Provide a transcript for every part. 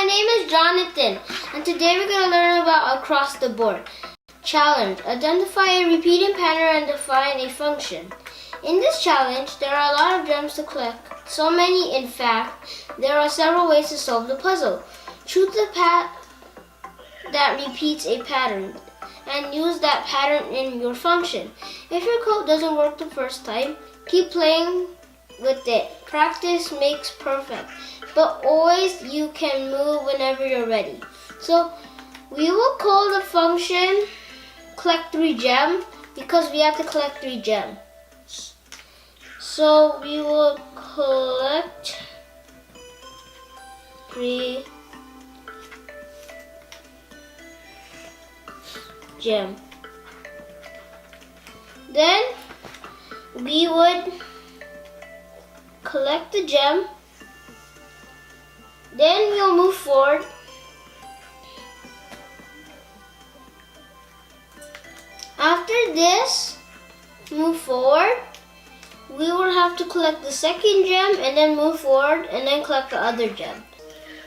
my name is Jonathan, and today we're going to learn about across the board. Challenge. Identify a repeating pattern and define a function. In this challenge, there are a lot of gems to collect. So many, in fact, there are several ways to solve the puzzle. Choose the path that repeats a pattern and use that pattern in your function. If your code doesn't work the first time, keep playing with it. Practice makes perfect, but always you can move whenever you're ready. So we will call the function collect 3 gem because we have to collect 3 gems. So we will collect 3 gem. Then we would collect the gem. Then we'll move forward. After this, move forward. We will have to collect the second gem and then move forward and then collect the other gem.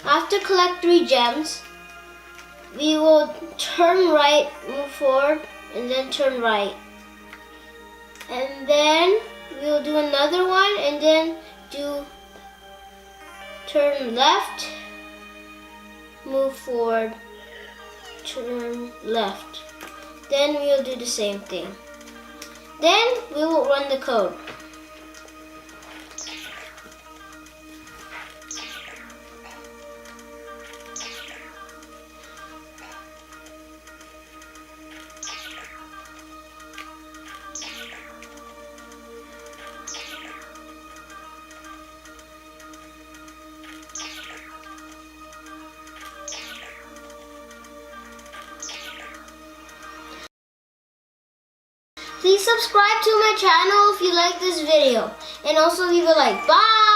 After collect 3 gems, we will turn right, move forward, and then turn right. And then we will do another one and then do turn left, move forward, turn left. Then we will do the same thing. Then we will run the code. Please subscribe to my channel if you like this video, and also leave a like. Bye!